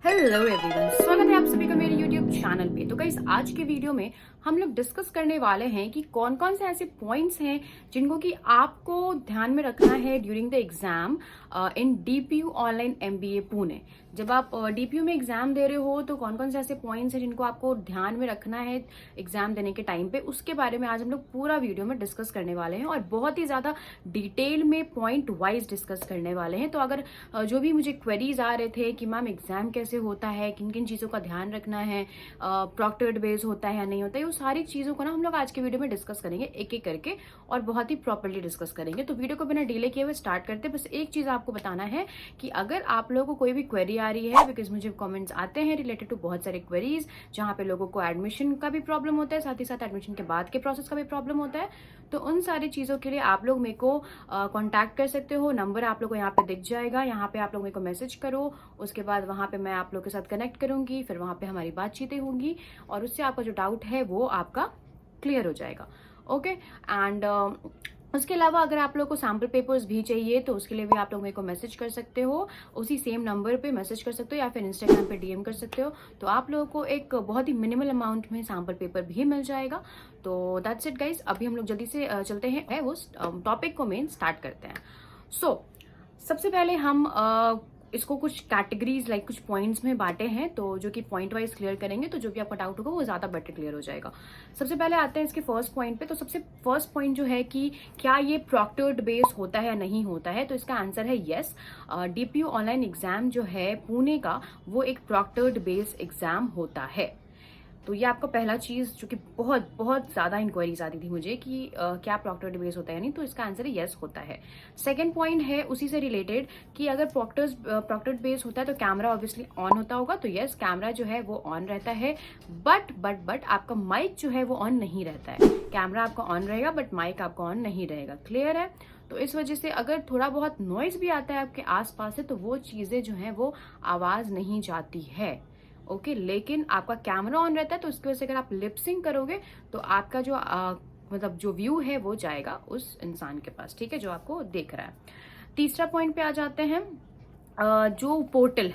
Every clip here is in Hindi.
हेलो एवरीवन, स्वागत है आप सभी का मेरे यूट्यूब चैनल पे। तो गाइस, आज के वीडियो में हम लोग डिस्कस करने वाले हैं कि कौन कौन से ऐसे पॉइंट्स हैं जिनको कि आपको ध्यान में रखना है during the exam in DPU online MBA Pune. जब आप डीपीयू में एग्जाम दे रहे हो तो कौन कौन से ऐसे पॉइंट्स हैं जिनको आपको ध्यान में रखना है एग्जाम देने के टाइम पे, उसके बारे में आज हम लोग पूरा वीडियो में डिस्कस करने वाले हैं और बहुत ही ज्यादा डिटेल में पॉइंट वाइज डिस्कस करने वाले हैं। तो अगर जो भी मुझे क्वेरीज आ रहे थे कि मैम एग्जाम कैसे होता है, किन किन चीजों का ध्यान रखना है, प्रॉक्टर्ड बेस होता है या नहीं होता है, वो सारी चीजों को ना हम लोग आज के वीडियो में डिस्कस करेंगे एक एक करके और बहुत ही प्रॉपर्ली डिस्कस करेंगे। तो वीडियो को बिना डिले किए हुए स्टार्ट करते हैं। बस एक चीज आपको बताना है कि अगर आप लोगों को कोई भी क्वेरी आ रही है, बिकॉज मुझे कमेंट्स आते हैं रिलेटेड टू बहुत सारे क्वेरीज जहां पे लोगों को एडमिशन का भी प्रॉब्लम होता है, साथ ही साथ एडमिशन के बाद के प्रोसेस का भी प्रॉब्लम होता है, तो उन सारी चीजों के लिए आप लोग मेरे को कॉन्टैक्ट कर सकते हो। नंबर आप लोग को यहाँ पे दिख जाएगा, यहाँ पे आप लोग मेरे को मैसेज करो, उसके बाद वहां पे मैं आप लोग के साथ कनेक्ट करूंगी, फिर वहां पे हमारी बातचीतें होंगी और उससे आपका जो डाउट है वो आपका क्लियर हो जाएगा। ओके एंड उसके अलावा अगर आप लोग को सैम्पल पेपर्स भी चाहिए तो उसके लिए भी आप लोग मेरे को मैसेज कर सकते हो, उसी सेम नंबर पे मैसेज कर सकते हो या फिर इंस्टाग्राम पे डीएम कर सकते हो। तो आप लोगों को एक बहुत ही मिनिमल अमाउंट में सैम्पल पेपर भी मिल जाएगा। तो दैट्स इट गाइस, अभी हम लोग जल्दी से चलते हैं उस टॉपिक को मेन स्टार्ट करते हैं। सो सबसे पहले हम इसको कुछ कैटेगरीज लाइक कुछ पॉइंट्स में बांटे हैं, तो जो कि पॉइंट वाइज क्लियर करेंगे तो जो भी आपका डाउट होगा वो ज्यादा बेटर क्लियर हो जाएगा। सबसे पहले आते हैं इसके फर्स्ट पॉइंट पे। तो सबसे फर्स्ट पॉइंट जो है कि क्या ये प्रॉक्टर्ड बेस होता है या नहीं होता है, तो इसका आंसर है यस। डीपीयू ऑनलाइन एग्जाम जो है पुणे का वो एक प्रॉक्टर्ड बेस एग्जाम होता है। तो ये आपका पहला चीज जो कि बहुत बहुत ज्यादा इंक्वायरीज आती थी मुझे कि क्या प्रॉक्टर्ड बेस होता है या नहीं, तो इसका आंसर है यस होता है। सेकंड पॉइंट है उसी से रिलेटेड कि अगर प्रॉक्टर्ड बेस होता है तो कैमरा ऑब्वियसली ऑन होता होगा, तो यस कैमरा जो है वो ऑन रहता है, बट आपका माइक जो है वो ऑन नहीं रहता है। कैमरा आपका ऑन रहेगा बट माइक आपका ऑन नहीं रहेगा। क्लियर है? तो इस वजह से अगर थोड़ा बहुत नॉइज भी आता है आपके आसपास से तो वो चीजें जो है वो आवाज नहीं जाती है। ओके लेकिन आपका कैमरा ऑन रहता है तो उसकी वजह से अगर आप लिपसिंग करोगे तो आपका जो मतलब जो व्यू है वो जाएगा उस इंसान के पास, ठीक है, जो आपको देख रहा है। तीसरा पॉइंट पे आ जाते हैं। जो पोर्टल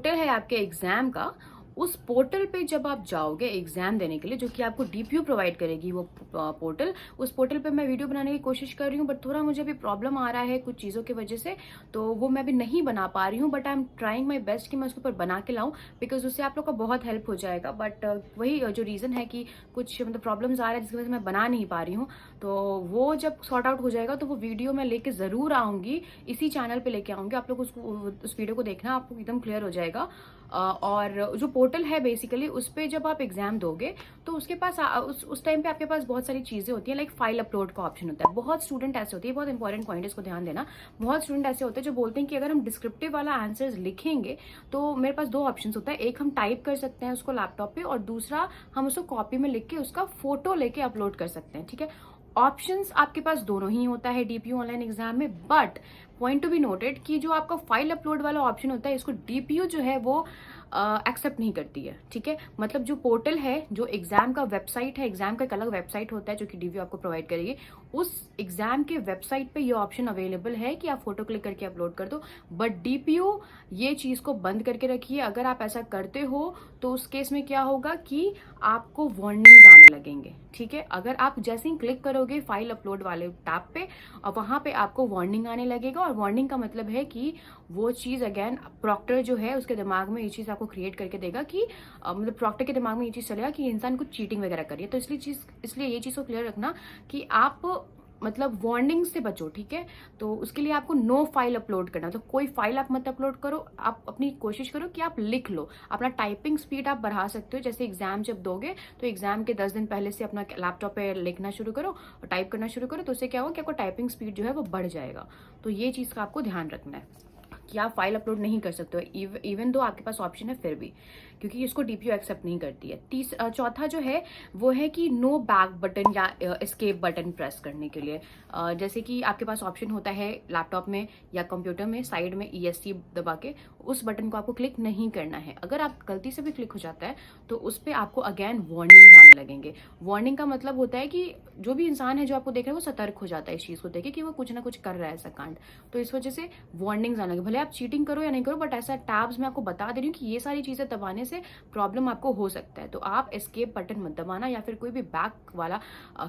है आपके एग्जाम का, उस पोर्टल पे जब आप जाओगे एग्जाम देने के लिए, जो कि आपको डीपीयू प्रोवाइड करेगी वो पोर्टल, उस पोर्टल पे मैं वीडियो बनाने की कोशिश कर रही हूँ बट थोड़ा मुझे अभी प्रॉब्लम आ रहा है कुछ चीज़ों की वजह से, तो वो मैं अभी नहीं बना पा रही हूँ, but I am trying my best कि मैं उसके ऊपर बना के लाऊं, बिकॉज उससे आप लोग का बहुत हेल्प हो जाएगा। बट वही जो रीज़न है कि कुछ मतलब प्रॉब्लम्स आ रहा है जिसकी वजह से मैं बना नहीं पा रही हूँ, तो वो जब सॉर्ट आउट हो जाएगा तो वो वीडियो मैं लेके ज़रूर आऊँगी, इसी चैनल पे लेके आऊँगी। आप लोग उस वीडियो को देखना, आपको एकदम क्लियर हो जाएगा। और जो पोर्टल है बेसिकली उस पर जब आप एग्जाम दोगे तो उसके पास उस टाइम पे आपके पास बहुत सारी चीजें होती हैं, लाइक फाइल अपलोड का ऑप्शन होता है। बहुत स्टूडेंट ऐसे होते हैं, बहुत इंपॉर्टेंट पॉइंट है, इसको ध्यान देना। बहुत स्टूडेंट ऐसे होते हैं जो बोलते हैं कि अगर हम डिस्क्रिप्टिव वाला आंसर्स लिखेंगे तो मेरे पास दो ऑप्शन होता है, एक हम टाइप कर सकते हैं उसको लैपटॉप पे और दूसरा हम उसको कॉपी में लिख के उसका फोटो लेके अपलोड कर सकते हैं, ठीक है। ऑप्शंस आपके पास दोनों ही होता है डीपीयू ऑनलाइन एग्जाम में, but point to be noted कि जो आपका फाइल अपलोड वाला ऑप्शन होता है इसको डीपीयू जो है वो एक्सेप्ट नहीं करती है, ठीक है। मतलब जो पोर्टल है, जो एग्जाम का वेबसाइट है, एग्जाम का एक अलग वेबसाइट होता है जो कि डीपीयू आपको प्रोवाइड करेगी, उस एग्जाम के वेबसाइट पे ये ऑप्शन अवेलेबल है कि आप फोटो क्लिक करके अपलोड कर दो, बट डीपीयू ये चीज को बंद करके रखी है। अगर आप ऐसा करते हो तो उस केस में क्या होगा कि आपको वार्निंग्स आने लगेंगे, ठीक है। अगर आप जैसे ही क्लिक करोगे फाइल अपलोड वाले टैब पे और वहां पे आपको वार्निंग आने लगेगा, और वार्निंग का मतलब है कि वो चीज अगेन प्रॉक्टर जो है उसके दिमाग में ये चीज आपको क्रिएट करके देगा कि मतलब प्रॉक्टर के दिमाग में ये चीज चलेगा कि इंसान कुछ चीटिंग वगैरह करिए। तो इसलिए ये चीज को क्लियर रखना कि आप मतलब वार्निंग से बचो, ठीक है। तो उसके लिए आपको नो फाइल अपलोड करना, तो कोई फाइल आप मत अपलोड करो, आप अपनी कोशिश करो कि आप लिख लो। अपना टाइपिंग स्पीड आप बढ़ा सकते हो, जैसे एग्जाम जब दोगे तो एग्जाम के 10 दिन पहले से अपना लैपटॉप पे लिखना शुरू करो और टाइप करना शुरू करो, तो उससे क्या होगा कि आपको टाइपिंग स्पीड जो है वो बढ़ जाएगा। तो ये चीज का आपको ध्यान रखना है कि आप फाइल अपलोड नहीं कर सकते हो, इवन दो आपके पास ऑप्शन है फिर भी, क्योंकि इसको डीपीयू एक्सेप्ट नहीं करती है। चौथा जो है वो है कि नो बैक बटन या एस्केप बटन प्रेस करने के लिए, जैसे कि आपके पास ऑप्शन होता है लैपटॉप में या कंप्यूटर में साइड में ESC दबा के, उस बटन को आपको क्लिक नहीं करना है। अगर आप गलती से भी क्लिक हो जाता है तो उस पर आपको अगेन वार्निंग्स आने लगेंगे। वार्निंग का मतलब होता है कि जो भी इंसान है जो आपको देख रहा है वो सतर्क हो जाता है इस चीज़ को देखे कि वो कुछ ना कुछ कर रहा है ऐसा कांड। तो इस वजह से वार्निंग्स आने लगे, भले आप चीटिंग करो या नहीं करो, बट ऐसा टैब्स मैं आपको बता दे रही हूँ कि ये सारी चीज़ें दबाने से प्रॉब्लम आपको हो सकता है। तो आप एस्केप बटन मत दबाना या फिर कोई भी बैक वाला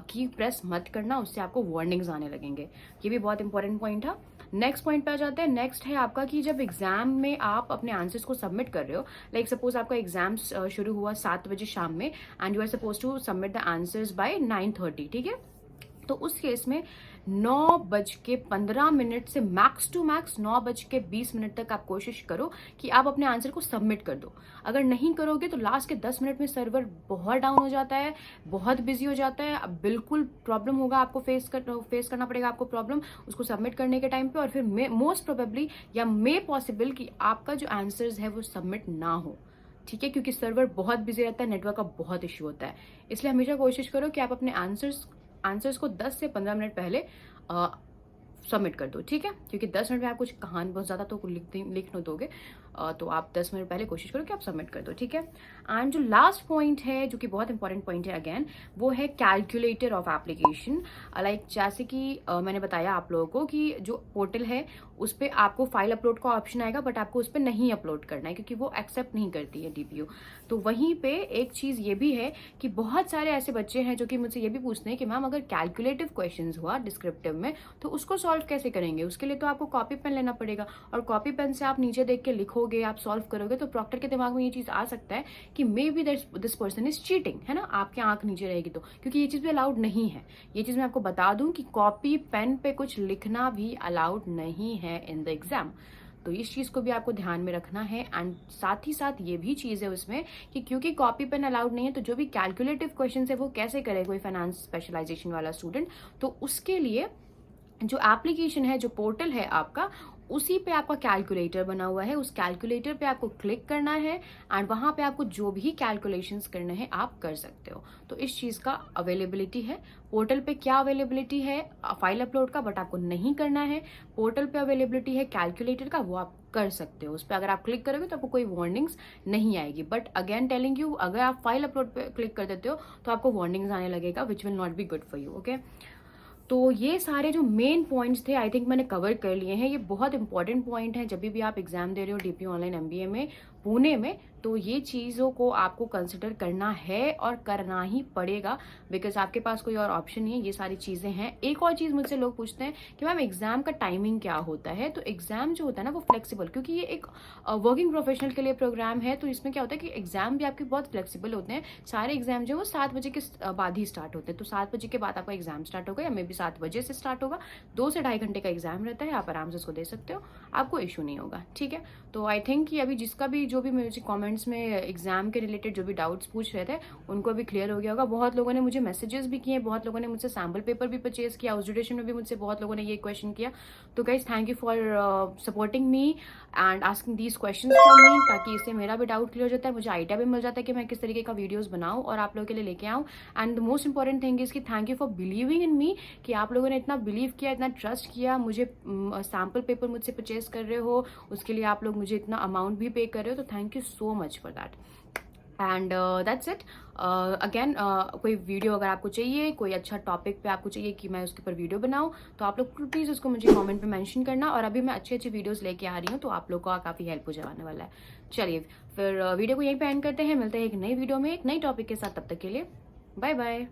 की प्रेस मत करना, उससे आपको वार्निंग्स आने लगेंगे। ये भी बहुत इंपॉर्टेंट पॉइंट था। नेक्स्ट पॉइंट पे आ जाते हैं। नेक्स्ट है आपका कि जब एग्जाम में आप अपने आंसर्स को सबमिट कर रहे हो, लाइक सपोज आपका एग्जाम शुरू हुआ 7 बजे शाम में and you are suppose to submit the answers by 9:30, ठीक है। तो उस केस में 9:15 से मैक्स टू मैक्स 9:20 तक आप कोशिश करो कि आप अपने आंसर को सबमिट कर दो। अगर नहीं करोगे तो लास्ट के 10 मिनट में सर्वर बहुत डाउन हो जाता है, बहुत बिजी हो जाता है, अब बिल्कुल प्रॉब्लम होगा आपको, फेस करना पड़ेगा आपको प्रॉब्लम उसको सबमिट करने के टाइम पे। और फिर मोस्ट प्रोबेबली या मे पॉसिबल कि आपका जो आंसर्स है वो सबमिट ना हो, ठीक है, क्योंकि सर्वर बहुत बिजी रहता है, नेटवर्क का बहुत इश्यू होता है। इसलिए हमेशा कोशिश करो कि आप अपने आंसर्स को 10 से 15 मिनट पहले सबमिट कर दो, ठीक है, क्योंकि 10 मिनट में आप कुछ कहानी बहुत ज़्यादा तो लिख न दोगे, तो आप 10 मिनट पहले कोशिश करो कि आप सबमिट कर दो, ठीक है। एंड जो लास्ट पॉइंट है जो कि बहुत इंपॉर्टेंट पॉइंट है अगेन, वो है कैलकुलेटर ऑफ एप्लीकेशन। लाइक जैसे कि मैंने बताया आप लोगों को कि जो पोर्टल है उस पर आपको फाइल अपलोड का ऑप्शन आएगा, बट आपको उस पर नहीं अपलोड करना है क्योंकि वो एक्सेप्ट नहीं करती है डीपीयू। तो वहीं पे एक चीज़ ये भी है कि बहुत सारे ऐसे बच्चे हैं जो कि मुझसे ये भी पूछते हैं कि मैम अगर कैलकुलेटिव क्वेश्चंस हुआ डिस्क्रिप्टिव में तो उसको सॉल्व कैसे करेंगे। उसके लिए तो आपको कॉपी पेन लेना पड़ेगा, और कॉपी पेन से आप नीचे देख के लिखोगे, आप सॉल्व करोगे, तो प्रॉक्टर के दिमाग में ये चीज़ आ सकता है कि may be this person is cheating, है ना, आपकी आंख नीचे रहेगी तो, क्योंकि ये चीज़ भी अलाउड नहीं है। ये चीज़ मैं आपको बता दूं कि कॉपी पेन पे कुछ लिखना भी अलाउड नहीं है इन द एग्जाम। तो इस चीज़ को भी आपको ध्यान में रखना है। एंड साथ ही साथ ये भी चीज़ है उसमें कि क्योंकि कॉपी पेन अलाउड नहीं है, तो जो भी कैलकुलेटिव क्वेश्चन है वो कैसे करे कोई फाइनेंस स्पेशलाइजेशन वाला स्टूडेंट। तो उसके लिए जो एप्लीकेशन है, जो पोर्टल है आपका, उसी पे आपका कैलकुलेटर बना हुआ है। उस कैलकुलेटर पे आपको क्लिक करना है एंड वहां पे आपको जो भी कैलकुलेशंस करने हैं आप कर सकते हो। तो इस चीज का अवेलेबिलिटी है पोर्टल पे। क्या अवेलेबिलिटी है फाइल अपलोड का, बट आपको नहीं करना है। पोर्टल पे अवेलेबिलिटी है कैलकुलेटर का, वो आप कर सकते हो। उस पर अगर आप क्लिक करोगे तो आपको कोई वार्निंग्स नहीं आएगी, बट अगेन टेलिंग यू, अगर आप फाइल अपलोड पे क्लिक कर देते हो तो आपको वार्निंग्स आने लगेगा, which will not be good for you, okay. तो ये सारे जो मेन पॉइंट्स थे आई थिंक मैंने कवर कर लिए हैं। ये बहुत इंपॉर्टेंट पॉइंट है जब भी आप एग्जाम दे रहे हो डीपीयू ऑनलाइन एमबीए में पुणे में, तो ये चीज़ों को आपको कंसिडर करना है और करना ही पड़ेगा, बिकॉज आपके पास कोई और ऑप्शन नहीं है। ये सारी चीज़ें हैं। एक और चीज़ मुझसे लोग पूछते हैं कि मैम एग्जाम का टाइमिंग क्या होता है। तो एग्जाम जो होता है ना वो फ्लेक्सिबल, क्योंकि ये एक वर्किंग प्रोफेशनल के लिए प्रोग्राम है, तो इसमें क्या होता है कि एग्जाम भी आपके बहुत फ्लेक्सिबल होते हैं। सारे एग्जाम जो है वो 7 बजे के बाद ही स्टार्ट होते हैं, तो 7 बजे के बाद आपका एग्जाम स्टार्ट होगा या मे बी 7 बजे से स्टार्ट होगा। 2 से 2.5 घंटे का एग्जाम रहता है, आप आराम से उसको दे सकते हो, आपको इशू नहीं होगा, ठीक है। तो आई थिंक कि अभी जिसका भी जो भी मुझे कमेंट्स में एग्जाम के रिलेटेड जो भी डाउट्स पूछ रहे थे उनको अभी क्लियर हो गया होगा। बहुत लोगों ने मुझे मैसेजेस भी किए, बहुत लोगों ने मुझसे सैम्पल पेपर भी परचेज किया, उस ड्यूरेशन में भी मुझसे बहुत लोगों ने ये क्वेश्चन किया। तो guys thank you for supporting me and asking these question from me, ताकि इससे मेरा भी डाउट क्लियर हो जाता है, मुझे आइडिया भी मिल जाता है कि मैं किस तरीके का वीडियोस बनाऊं और आप लोगों के लिए लेके आऊं। And the most important thing is कि thank you for believing in me, कि आप लोगों ने इतना बिलीव किया, इतना ट्रस्ट किया, मुझे सैम्पल पेपर मुझसे परचेज कर रहे हो, उसके लिए आप लोग मुझे इतना अमाउंट भी पे कर रहे हो, तो thank you so much for that. And that's it. Again कोई वीडियो अगर आपको चाहिए, कोई अच्छा टॉपिक पे आपको चाहिए कि मैं उसके ऊपर वीडियो बनाऊं, तो आप लोग प्लीज़ उसको मुझे कमेंट पे मेंशन करना। और अभी मैं अच्छी अच्छी वीडियोस लेके आ रही हूँ, तो आप लोग का काफ़ी हेल्प हो जाने वाला है। चलिए फिर वीडियो को यहीं पे एंड करते हैं, मिलते हैं एक नई वीडियो में एक नई टॉपिक के साथ। तब तक के लिए बाय बाय।